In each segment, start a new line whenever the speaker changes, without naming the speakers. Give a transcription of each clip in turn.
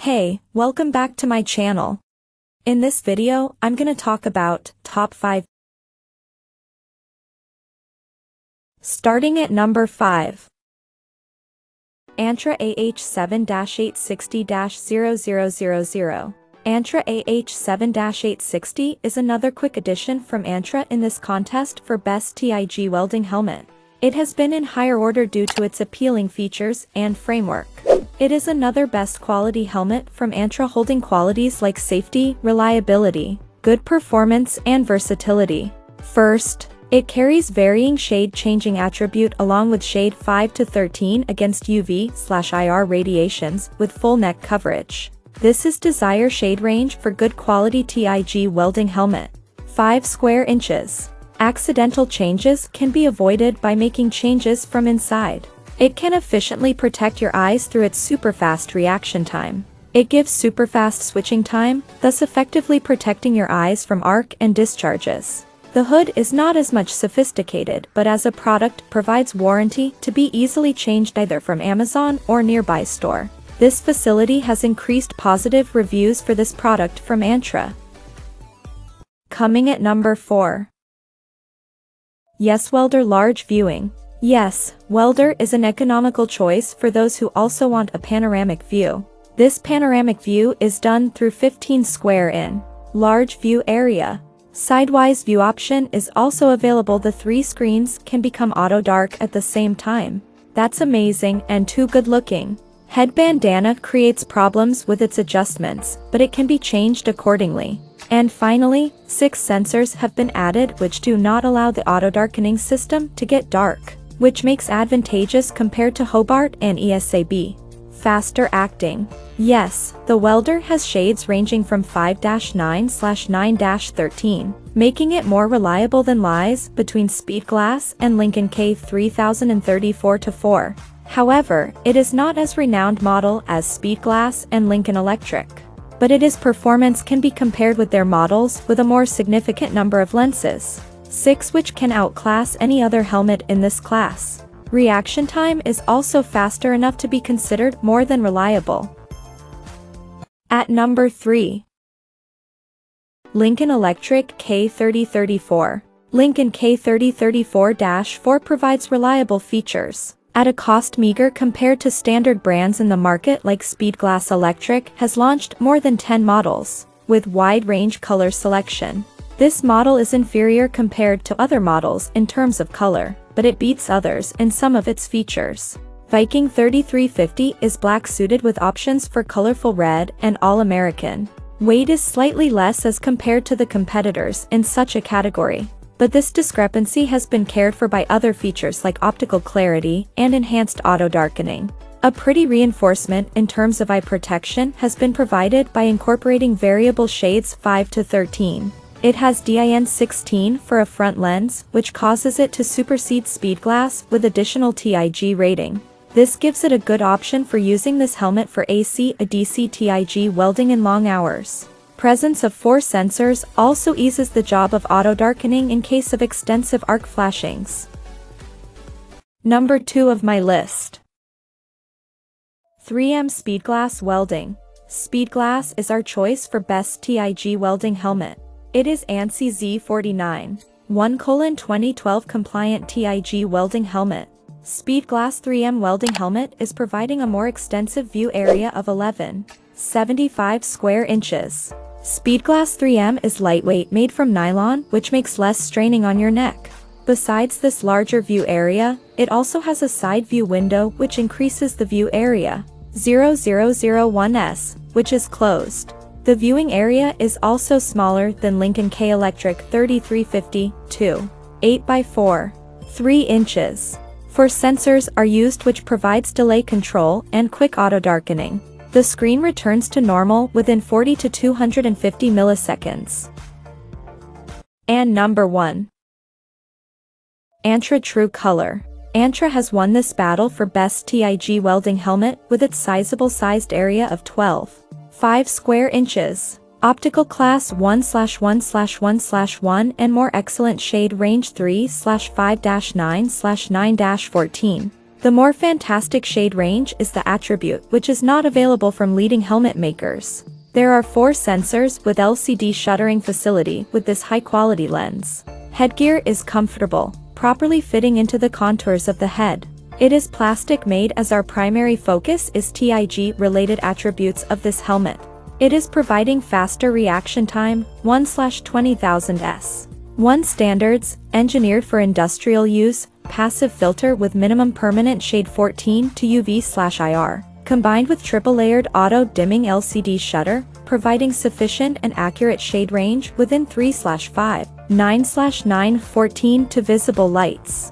Hey, welcome back to my channel. In this video, I'm gonna talk about top 5. Starting at number 5. Antra AH7-860-0000. Antra AH7-860 is another quick addition from Antra in this contest for Best TIG Welding Helmet. It has been in higher order due to its appealing features and framework. It is another best quality helmet from Antra holding qualities like safety, reliability, good performance and versatility. First, it carries varying shade changing attribute along with shade 5 to 13 against UV/IR radiations with full neck coverage. This is desired shade range for good quality TIG welding helmet. 5 square inches. Accidental changes can be avoided by making changes from inside. It can efficiently protect your eyes through its super fast reaction time. It gives super fast switching time, thus effectively protecting your eyes from arc and discharges. The hood is not as much sophisticated, but as a product provides warranty to be easily changed either from Amazon or nearby store. This facility has increased positive reviews for this product from Antra. Coming at number 4. Yes, Welder large viewing. Yes, Welder is an economical choice for those who also want a panoramic view. This panoramic view is done through 15 square in large view area. Sidewise view option is also available. The 3 screens can become auto dark at the same time. That's amazing and too good looking. Head bandana creates problems with its adjustments, but it can be changed accordingly. And finally, 6 sensors have been added which do not allow the auto darkening system to get dark, which makes advantageous compared to Hobart and ESAB. Faster acting. Yes, the Welder has shades ranging from 5-9/9-13, making it more reliable than lies between Speedglass and Lincoln K3034-4. However, it is not as renowned model as Speedglass and Lincoln Electric. But its performance can be compared with their models with a more significant number of lenses. 6 which can outclass any other helmet in this class. Reaction time is also faster enough to be considered more than reliable. At number 3. Lincoln Electric K3034. Lincoln K3034-4 provides reliable features at a cost meager compared to standard brands in the market like Speedglass Electric has launched more than 10 models, with wide range color selection. This model is inferior compared to other models in terms of color, but it beats others in some of its features. Viking 3350 is black suited with options for colorful red and all-American. Weight is slightly less as compared to the competitors in such a category. But this discrepancy has been cared for by other features like optical clarity and enhanced auto darkening. A pretty reinforcement in terms of eye protection has been provided by incorporating variable shades 5 to 13. It has DIN16 for a front lens, which causes it to supersede Speedglass with additional TIG rating. This gives it a good option for using this helmet for AC or DC TIG welding in long hours. Presence of 4 sensors also eases the job of auto darkening in case of extensive arc flashings. Number 2 of my list. 3M Speedglass Welding. Speedglass is our choice for best TIG welding helmet. It is ANSI Z49 1:2012 compliant TIG welding helmet. Speedglass 3M welding helmet is providing a more extensive view area of 11.75 square inches. Speedglass 3M is lightweight, made from nylon, which makes less straining on your neck. Besides this larger view area, it also has a side view window which increases the view area. 0001S, which is closed. The viewing area is also smaller than Lincoln K Electric 3350-2, 8x4, 3 inches. 4 sensors are used which provides delay control and quick auto darkening. The screen returns to normal within 40 to 250 milliseconds. And number 1. Antra True Color. Antra has won this battle for best TIG welding helmet with its sizable sized area of 12.5 square inches. Optical class 1/1/1/1 and more excellent shade range 3/5-9/9-14. The more fantastic shade range is the attribute which is not available from leading helmet makers. There are 4 sensors with LCD shuttering facility with this high-quality lens. Headgear is comfortable, properly fitting into the contours of the head. It is plastic made as our primary focus is TIG-related attributes of this helmet. It is providing faster reaction time, 1/20,000 s. 1 standards, engineered for industrial use, passive filter with minimum permanent shade 14 to UV/IR, combined with triple-layered auto-dimming LCD shutter, providing sufficient and accurate shade range within 3/5, 9/9, 14 to visible lights.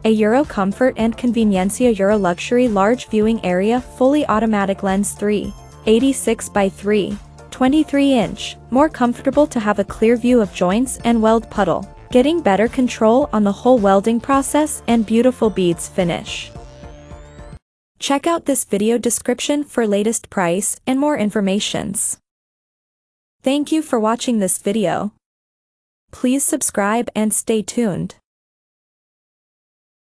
A Euro Comfort and Conveniencia Euro Luxury Large Viewing Area Fully Automatic Lens 3, 86 by 3, 23-inch, more comfortable to have a clear view of joints and weld puddle, getting better control on the whole welding process and beautiful beads finish. Check out this video description for latest price and more informations. Thank you for watching this video. Please subscribe and stay tuned.